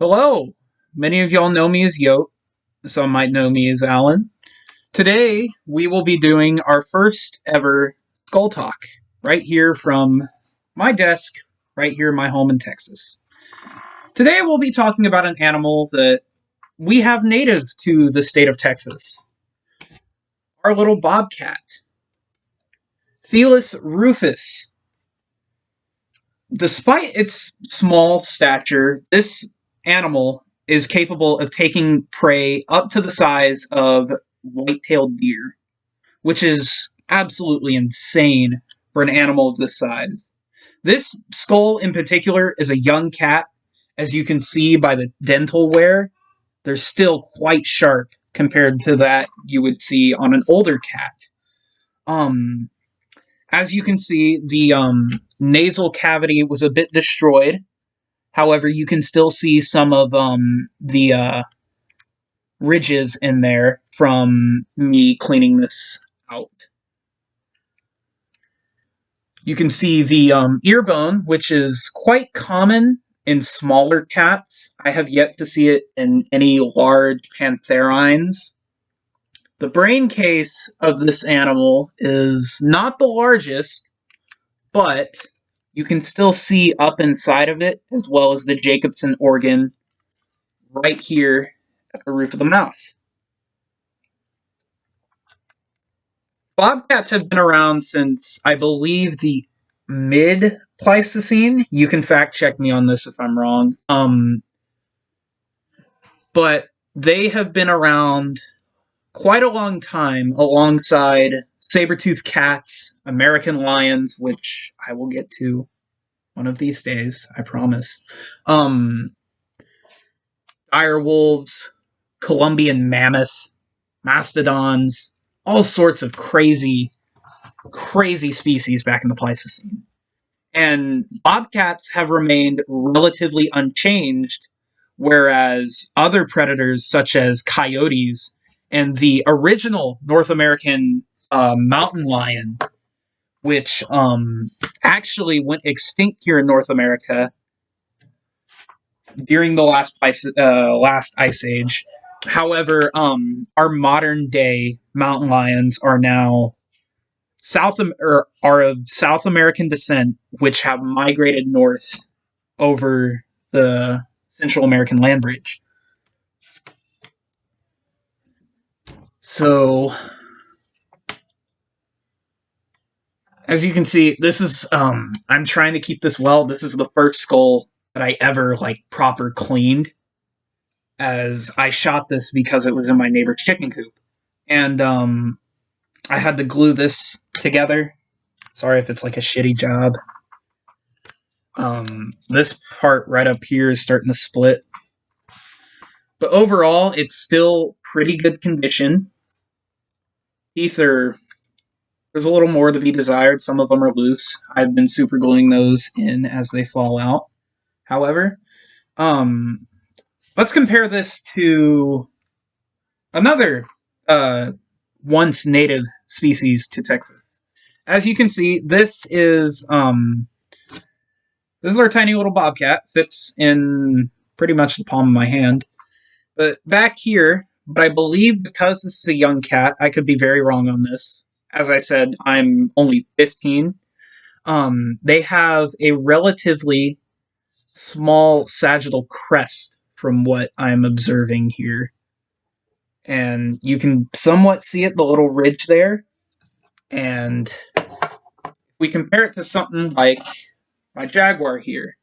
Hello! Many of y'all know me as Yote. Some might know me as Alan. Today, we will be doing our first ever Skull Talk, right here from my desk, right here in my home in Texas. Today, we'll be talking about an animal that we have native to the state of Texas. Our little bobcat. Felis rufus. Despite its small stature, this animal is capable of taking prey up to the size of white-tailed deer, which is absolutely insane for an animal of this size. This skull in particular is a young cat. As you can see by the dental wear, they're still quite sharp compared to that you would see on an older cat. As you can see, the nasal cavity was a bit destroyed. However, you can still see some of the ridges in there from me cleaning this out. You can see the ear bone, which is quite common in smaller cats. I have yet to see it in any large pantherines. The brain case of this animal is not the largest, but you can still see up inside of it, as well as the Jacobson organ right here at the roof of the mouth. Bobcats have been around since, I believe, the mid-Pleistocene. You can fact check me on this if I'm wrong. But they have been around quite a long time alongside saber-toothed cats, American lions, which I will get to one of these days, I promise. Dire wolves, Columbian mammoth, mastodons, all sorts of crazy species back in the Pleistocene. And bobcats have remained relatively unchanged, whereas other predators such as coyotes and the original North American mountain lion, which actually went extinct here in North America during the last ice age. However, our modern day mountain lions are now are of South American descent, which have migrated north over the Central American land bridge. So, as you can see, this is I'm trying to keep this well. This is the first skull that I ever proper cleaned, as I shot this because it was in my neighbor's chicken coop, and I had to glue this together. Sorry if it's a shitty job. This part right up here is starting to split. But overall, it's still pretty good condition. Teeth there's a little more to be desired. Some of them are loose. I've been super gluing those in as they fall out. However, let's compare this to another once native species to Texas. As you can see, this is our tiny little bobcat. Fits in pretty much the palm of my hand. But back here, but I believe because this is a young cat, I could be very wrong on this. As I said, I'm only 15. They have a relatively small sagittal crest from what I'm observing here. And you can somewhat see it, the little ridge there. And we compare it to something like my jaguar here.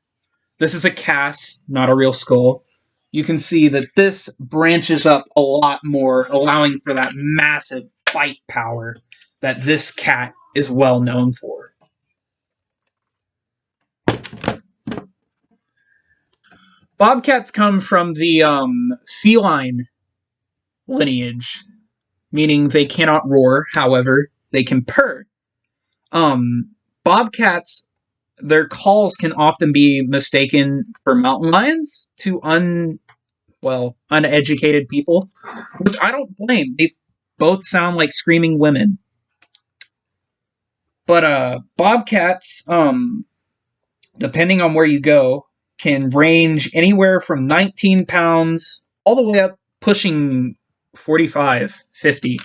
This is a cast, not a real skull. You can see that this branches up a lot more, allowing for that massive bite power that this cat is well known for. Bobcats come from the feline lineage, meaning they cannot roar, however, they can purr. Bobcats, their calls can often be mistaken for mountain lions to uneducated people, which I don't blame. They both sound like screaming women. But bobcats, depending on where you go, can range anywhere from 19 pounds all the way up pushing 45, 50.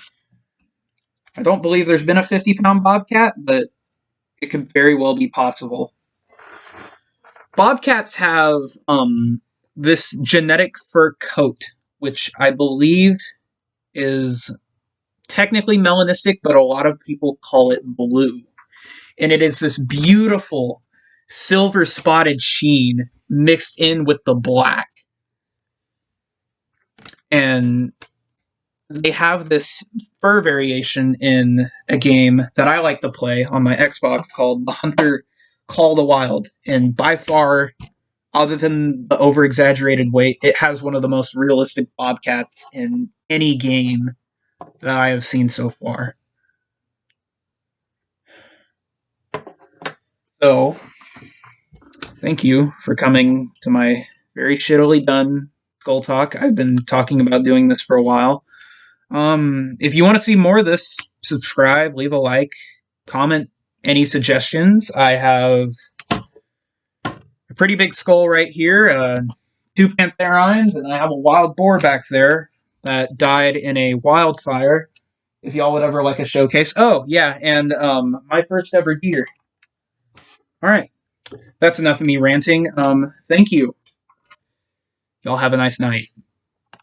I don't believe there's been a 50-pound bobcat, but it could very well be possible. Bobcats have this genetic fur coat, which I believe is technically melanistic, but a lot of people call it blue. And it is this beautiful silver spotted sheen mixed in with the black. And they have this fur variation in a game that I like to play on my Xbox called The Hunter Call the Wild. And by far, other than the over-exaggerated weight, it has one of the most realistic bobcats in any game that I have seen so far. So, thank you for coming to my very shittily done Skull Talk. I've been talking about doing this for a while. If you want to see more of this, subscribe, leave a like, comment any suggestions. I have a pretty big skull right here, 2 Pantherines, and I have a wild boar back there that died in a wildfire. If y'all would ever like a showcase. Oh, yeah, and my first ever deer. Alright, that's enough of me ranting. Thank you. Y'all have a nice night.